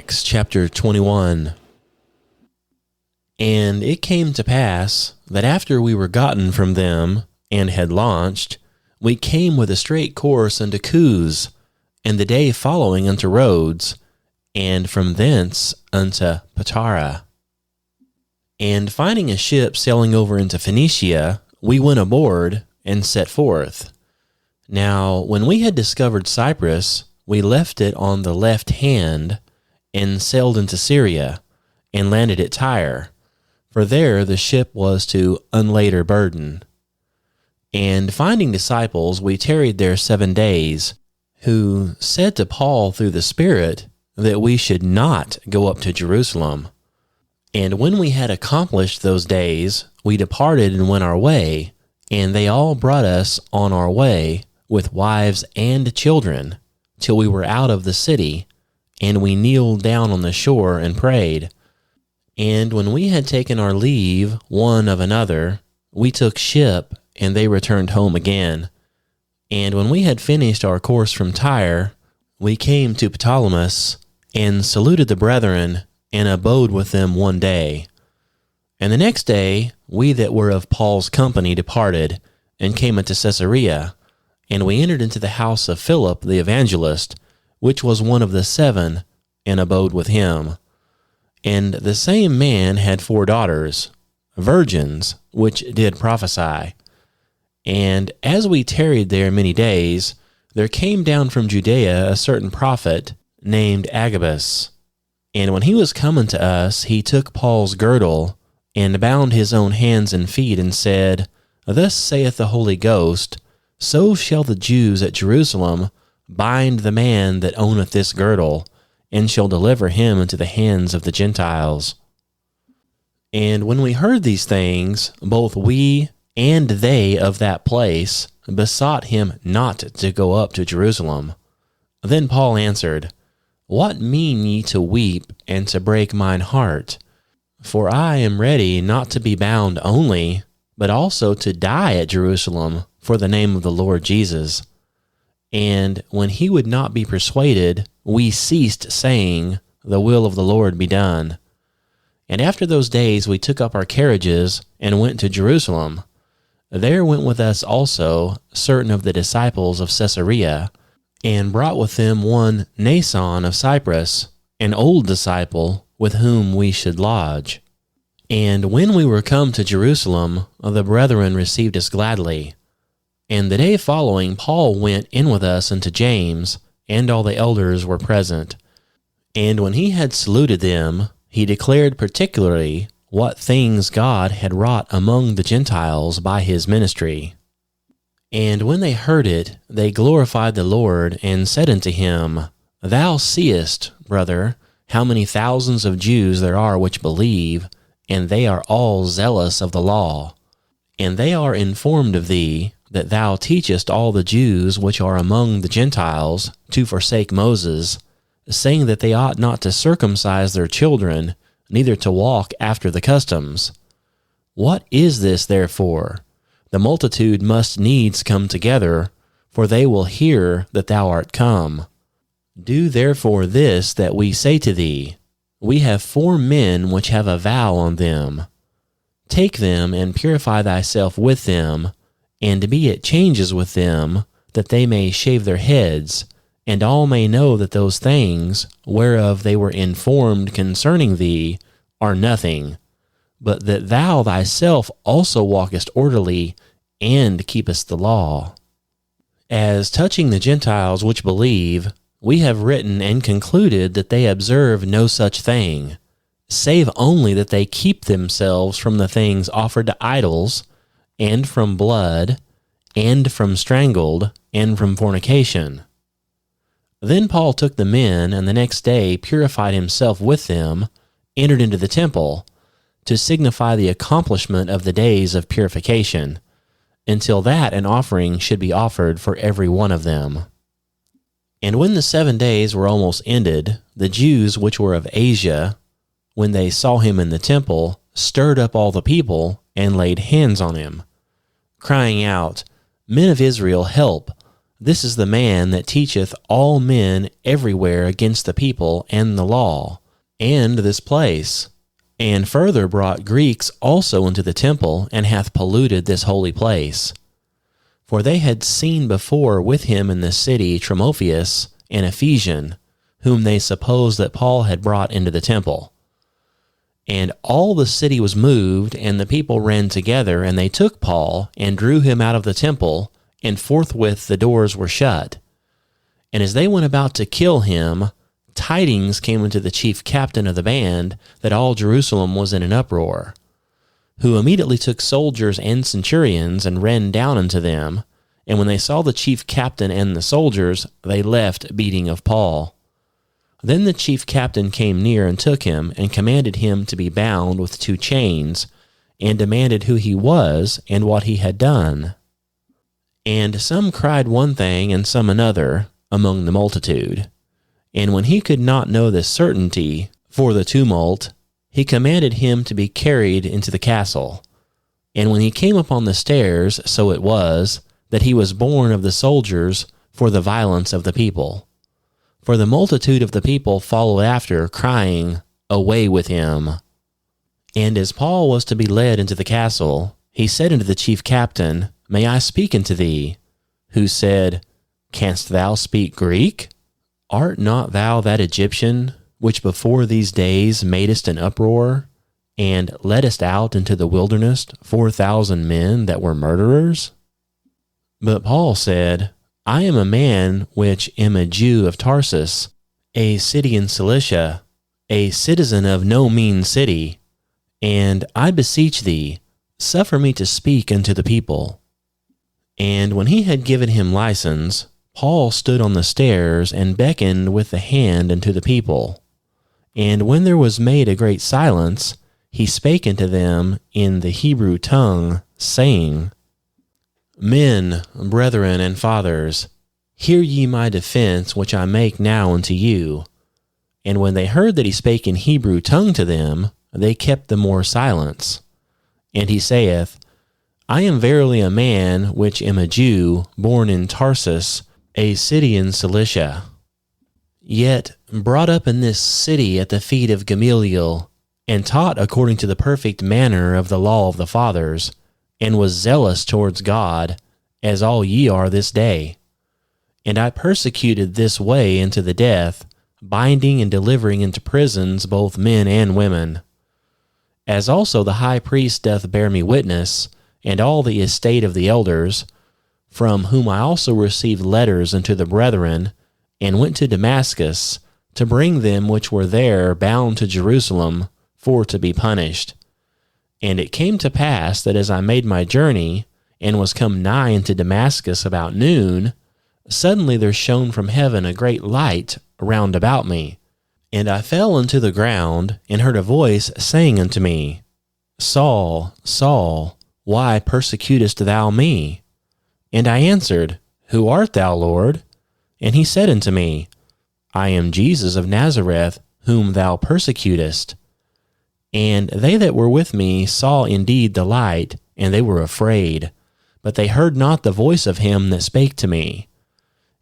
Acts chapter 21. And it came to pass that after we were gotten from them and had launched, we came with a straight course unto Cous, and the day following unto Rhodes, and from thence unto Patara. And finding a ship sailing over into Phoenicia, we went aboard and set forth. Now, when we had discovered Cyprus, we left it on the left hand, and sailed into Syria, and landed at Tyre, for there the ship was to unlade her burden. And finding disciples, we tarried there 7 days, who said to Paul through the Spirit that we should not go up to Jerusalem. And when we had accomplished those days, we departed and went our way, and they all brought us on our way with wives and children, till we were out of the city, and we kneeled down on the shore and prayed. And when we had taken our leave one of another, we took ship, and they returned home again. And when we had finished our course from Tyre, we came to Ptolemais, and saluted the brethren, and abode with them 1 day. And the next day we that were of Paul's company departed, and came unto Caesarea, and we entered into the house of Philip the evangelist, which was one of the 7, and abode with him. And the same man had 4 daughters, virgins, which did prophesy. And as we tarried there many days, there came down from Judea a certain prophet named Agabus. And when he was come unto us, he took Paul's girdle, and bound his own hands and feet, and said, Thus saith the Holy Ghost, So shall the Jews at Jerusalem bind the man that owneth this girdle, and shall deliver him into the hands of the Gentiles. And when we heard these things, both we and they of that place besought him not to go up to Jerusalem. Then Paul answered, What mean ye to weep and to break mine heart? For I am ready not to be bound only, but also to die at Jerusalem for the name of the Lord Jesus. And when he would not be persuaded, we ceased, saying, The will of the Lord be done. And after those days we took up our carriages, and went to Jerusalem. There went with us also certain of the disciples of Caesarea, and brought with them one Nason of Cyprus, an old disciple, with whom we should lodge. And when we were come to Jerusalem, the brethren received us gladly. And the day following, Paul went in with us unto James, and all the elders were present. And when he had saluted them, he declared particularly what things God had wrought among the Gentiles by his ministry. And when they heard it, they glorified the Lord, and said unto him, Thou seest, brother, how many thousands of Jews there are which believe, and they are all zealous of the law. And they are informed of thee, that thou teachest all the Jews which are among the Gentiles to forsake Moses, saying that they ought not to circumcise their children, neither to walk after the customs. What is this therefore? The multitude must needs come together, for they will hear that thou art come. Do therefore this that we say to thee. We have 4 men which have a vow on them. Take them and purify thyself with them, and be at changes with them, that they may shave their heads, and all may know that those things, whereof they were informed concerning thee, are nothing, but that thou thyself also walkest orderly, and keepest the law. As touching the Gentiles which believe, we have written and concluded that they observe no such thing, save only that they keep themselves from the things offered to idols, and from blood, and from strangled, and from fornication. Then Paul took the men, and the next day purified himself with them, entered into the temple, to signify the accomplishment of the days of purification, until that an offering should be offered for every one of them. And when the 7 days were almost ended, the Jews which were of Asia, when they saw him in the temple, stirred up all the people, and laid hands on him, crying out, Men of Israel, help! This is the man that teacheth all men everywhere against the people and the law, and this place, and further brought Greeks also into the temple, and hath polluted this holy place. For they had seen before with him in the city Timotheus, an Ephesian, whom they supposed that Paul had brought into the temple. And all the city was moved, and the people ran together, and they took Paul, and drew him out of the temple, and forthwith the doors were shut. And as they went about to kill him, tidings came unto the chief captain of the band that all Jerusalem was in an uproar, who immediately took soldiers and centurions, and ran down unto them. And when they saw the chief captain and the soldiers, they left beating of Paul. Then the chief captain came near and took him, and commanded him to be bound with 2 chains, and demanded who he was, and what he had done. And some cried one thing, and some another, among the multitude. And when he could not know the certainty for the tumult, he commanded him to be carried into the castle. And when he came upon the stairs, so it was, that he was borne of the soldiers for the violence of the people. For the multitude of the people followed after, crying, Away with him! And as Paul was to be led into the castle, he said unto the chief captain, May I speak unto thee? Who said, Canst thou speak Greek? Art not thou that Egyptian, which before these days madest an uproar, and leddest out into the wilderness 4,000 men that were murderers? But Paul said, I am a man which am a Jew of Tarsus, a city in Cilicia, a citizen of no mean city, and I beseech thee, suffer me to speak unto the people. And when he had given him license, Paul stood on the stairs and beckoned with the hand unto the people. And when there was made a great silence, he spake unto them in the Hebrew tongue, saying, Men, brethren, and fathers, hear ye my defense which I make now unto you. And when they heard that he spake in Hebrew tongue to them, they kept the more silence. And he saith, I am verily a man which am a Jew, born in Tarsus, a city in Cilicia, yet brought up in this city at the feet of Gamaliel, and taught according to the perfect manner of the law of the fathers, and was zealous towards God, as all ye are this day. And I persecuted this way unto the death, binding and delivering into prisons both men and women. As also the high priest doth bear me witness, and all the estate of the elders, from whom I also received letters unto the brethren, and went to Damascus, to bring them which were there bound to Jerusalem, for to be punished. And it came to pass that as I made my journey, and was come nigh unto Damascus about noon, suddenly there shone from heaven a great light round about me. And I fell unto the ground, and heard a voice saying unto me, Saul, Saul, why persecutest thou me? And I answered, Who art thou, Lord? And he said unto me, I am Jesus of Nazareth, whom thou persecutest. And they that were with me saw indeed the light, and they were afraid, but they heard not the voice of him that spake to me.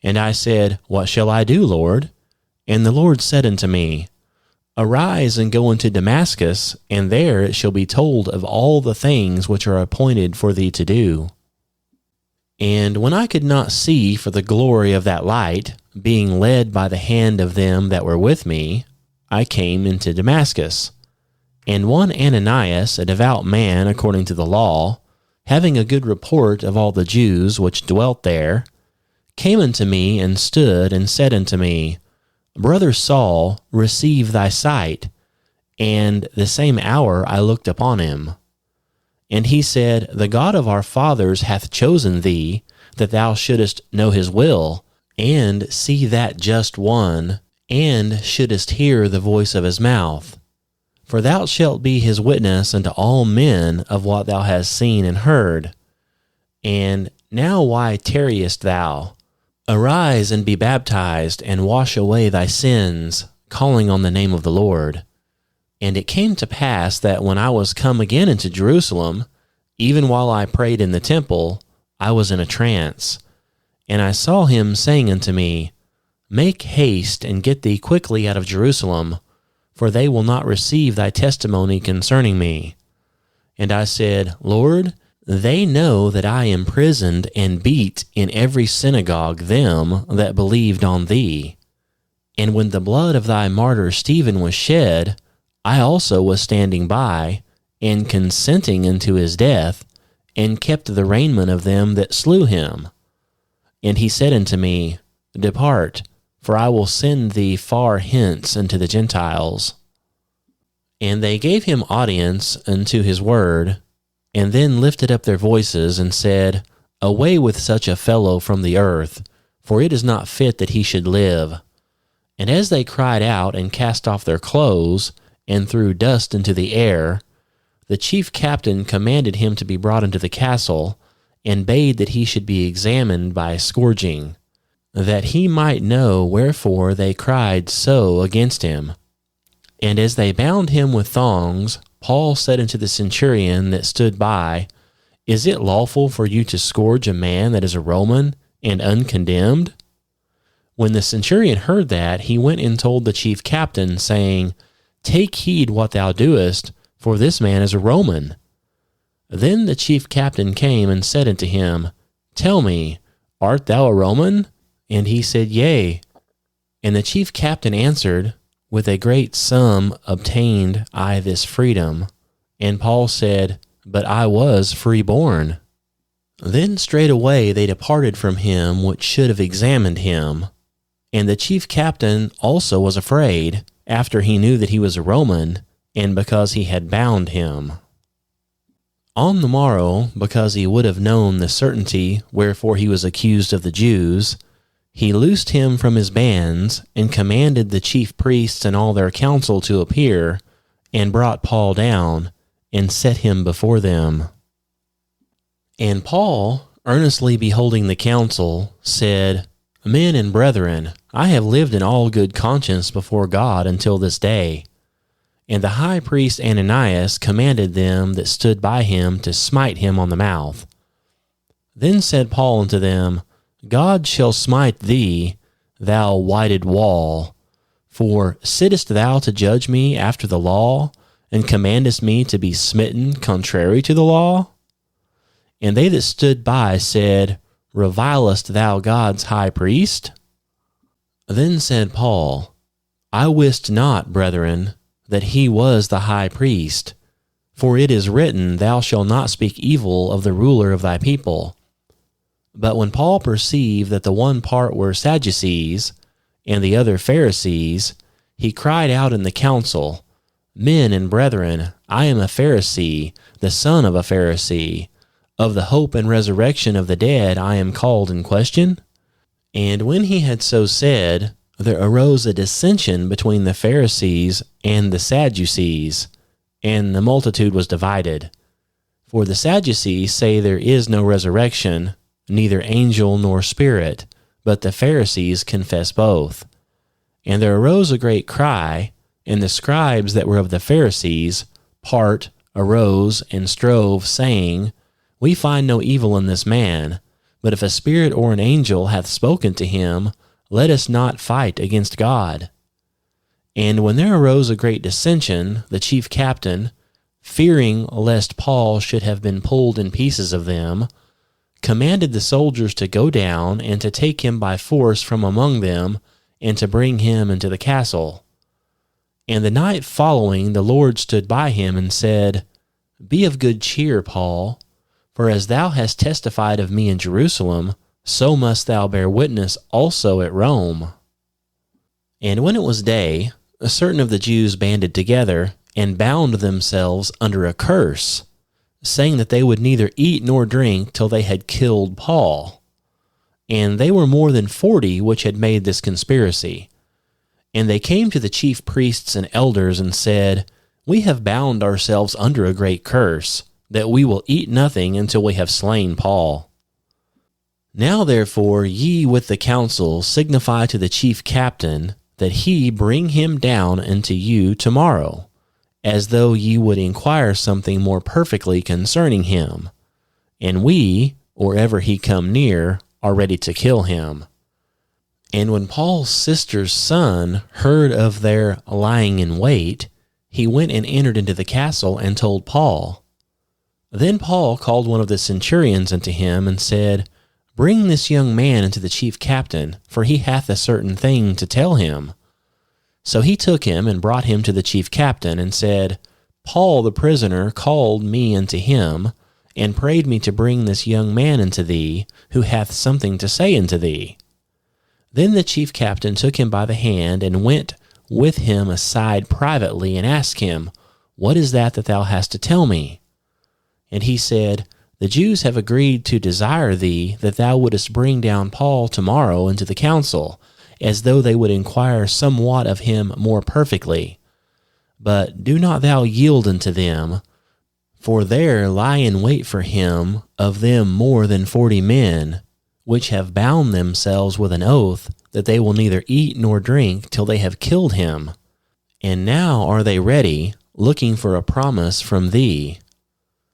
And I said, What shall I do, Lord? And the Lord said unto me, Arise and go into Damascus, and there it shall be told of all the things which are appointed for thee to do. And when I could not see for the glory of that light, being led by the hand of them that were with me, I came into Damascus. And one Ananias, a devout man according to the law, having a good report of all the Jews which dwelt there, came unto me and stood and said unto me, Brother Saul, receive thy sight. And the same hour I looked upon him. And he said, The God of our fathers hath chosen thee, that thou shouldest know his will, and see that just one, and shouldest hear the voice of his mouth. For thou shalt be his witness unto all men of what thou hast seen and heard. And now why tarriest thou? Arise and be baptized, and wash away thy sins, calling on the name of the Lord. And it came to pass that when I was come again into Jerusalem, even while I prayed in the temple, I was in a trance. And I saw him saying unto me, Make haste and get thee quickly out of Jerusalem, for they will not receive thy testimony concerning me. And I said, Lord, they know that I imprisoned and beat in every synagogue them that believed on thee. And when the blood of thy martyr Stephen was shed, I also was standing by, and consenting unto his death, and kept the raiment of them that slew him. And he said unto me, Depart, for I will send thee far hence unto the Gentiles. And they gave him audience unto his word, and then lifted up their voices, and said, Away with such a fellow from the earth, for it is not fit that he should live. And as they cried out, and cast off their clothes, and threw dust into the air, the chief captain commanded him to be brought into the castle, and bade that he should be examined by scourging, that he might know wherefore they cried so against him. And as they bound him with thongs, Paul said unto the centurion that stood by, Is it lawful for you to scourge a man that is a Roman, and uncondemned? When the centurion heard that, he went and told the chief captain, saying, Take heed what thou doest, for this man is a Roman. Then the chief captain came and said unto him, Tell me, art thou a Roman? And he said, Yea. And the chief captain answered, With a great sum obtained I this freedom. And Paul said, But I was freeborn. Then straightway they departed from him which should have examined him. And the chief captain also was afraid, after he knew that he was a Roman, and because he had bound him. On the morrow, because he would have known the certainty wherefore he was accused of the Jews, he loosed him from his bands, and commanded the chief priests and all their council to appear, and brought Paul down, and set him before them. And Paul, earnestly beholding the council, said, Men and brethren, I have lived in all good conscience before God until this day. And the high priest Ananias commanded them that stood by him to smite him on the mouth. Then said Paul unto them, God shall smite thee, thou whited wall. For sittest thou to judge me after the law, and commandest me to be smitten contrary to the law? And they that stood by said, Revilest thou God's high priest? Then said Paul, I wist not, brethren, that he was the high priest. For it is written, Thou shalt not speak evil of the ruler of thy people. But when Paul perceived that the one part were Sadducees, and the other Pharisees, he cried out in the council, Men and brethren, I am a Pharisee, the son of a Pharisee. Of the hope and resurrection of the dead I am called in question. And when he had so said, there arose a dissension between the Pharisees and the Sadducees, and the multitude was divided. For the Sadducees say there is no resurrection, neither angel nor spirit, but the Pharisees confess both. And there arose a great cry, and the scribes that were of the Pharisees arose and strove, saying, We find no evil in this man, but if a spirit or an angel hath spoken to him, let us not fight against God. And when there arose a great dissension, the chief captain, fearing lest Paul should have been pulled in pieces of them, commanded the soldiers to go down and to take him by force from among them, and to bring him into the castle. And the night following the Lord stood by him and said, Be of good cheer, Paul, for as thou hast testified of me in Jerusalem, so must thou bear witness also at Rome. And when it was day, certain of the Jews banded together, and bound themselves under a curse, saying that they would neither eat nor drink till they had killed Paul. And they were more than 40 which had made this conspiracy. And they came to the chief priests and elders, and said, We have bound ourselves under a great curse, that we will eat nothing until we have slain Paul. Now therefore ye with the council signify to the chief captain, that he bring him down unto you tomorrow, as though ye would inquire something more perfectly concerning him. And we, or ever he come near, are ready to kill him. And when Paul's sister's son heard of their lying in wait, he went and entered into the castle and told Paul. Then Paul called one of the centurions unto him and said, Bring this young man unto the chief captain, for he hath a certain thing to tell him. So he took him and brought him to the chief captain and said, Paul the prisoner called me unto him, and prayed me to bring this young man unto thee, who hath something to say unto thee. Then the chief captain took him by the hand, and went with him aside privately, and asked him, What is that thou hast to tell me? And he said, The Jews have agreed to desire thee that thou wouldest bring down Paul tomorrow into the council, as though they would inquire somewhat of him more perfectly. But do not thou yield unto them, for there lie in wait for him of them more than 40 men, which have bound themselves with an oath that they will neither eat nor drink till they have killed him. And now are they ready, looking for a promise from thee.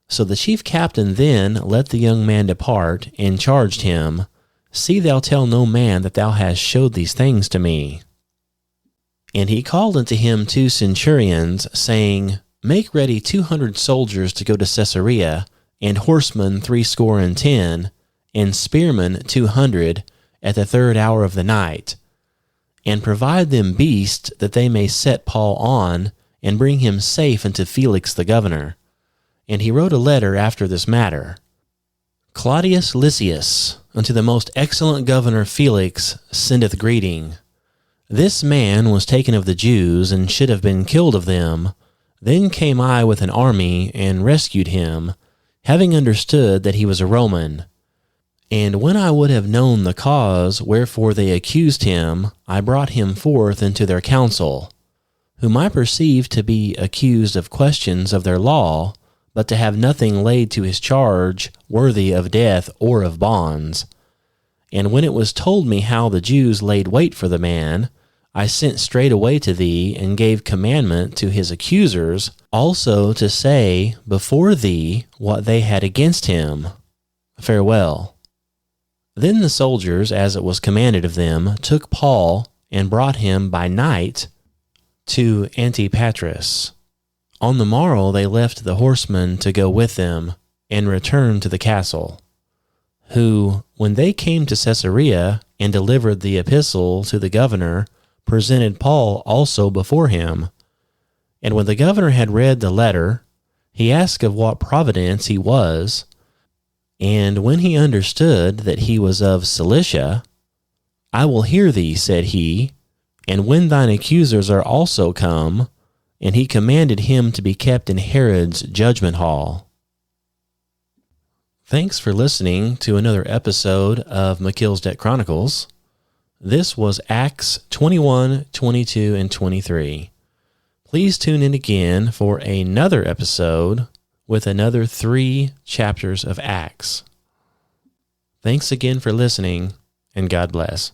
So the chief captain then let the young man depart, and charged him, See thou tell no man that thou hast showed these things to me. And he called unto him 2 centurions, saying, Make ready 200 soldiers to go to Caesarea, and horsemen 70, and spearmen 200, at the 3rd hour of the night. And provide them beasts, that they may set Paul on, and bring him safe unto Felix the governor. And he wrote a letter after this matter. Claudius Lysias, unto the most excellent governor Felix, sendeth greeting. This man was taken of the Jews, and should have been killed of them. Then came I with an army, and rescued him, having understood that he was a Roman. And when I would have known the cause wherefore they accused him, I brought him forth into their council, whom I perceived to be accused of questions of their law, but to have nothing laid to his charge worthy of death or of bonds. And when it was told me how the Jews laid wait for the man, I sent straightway to thee, and gave commandment to his accusers also to say before thee what they had against him. Farewell. Then the soldiers, as it was commanded of them, took Paul, and brought him by night to Antipatris. On the morrow they left the horsemen to go with them, and returned to the castle, who, when they came to Caesarea, and delivered the epistle to the governor, presented Paul also before him. And when the governor had read the letter, he asked of what province he was. And when he understood that he was of Cilicia, I will hear thee, said he, and when thine accusers are also come. And he commanded him to be kept in Herod's judgment hall. Thanks for listening to another episode of McKill's Debt Chronicles. This was Acts 21, 22, and 23. Please tune in again for another episode with another 3 chapters of Acts. Thanks again for listening, and God bless.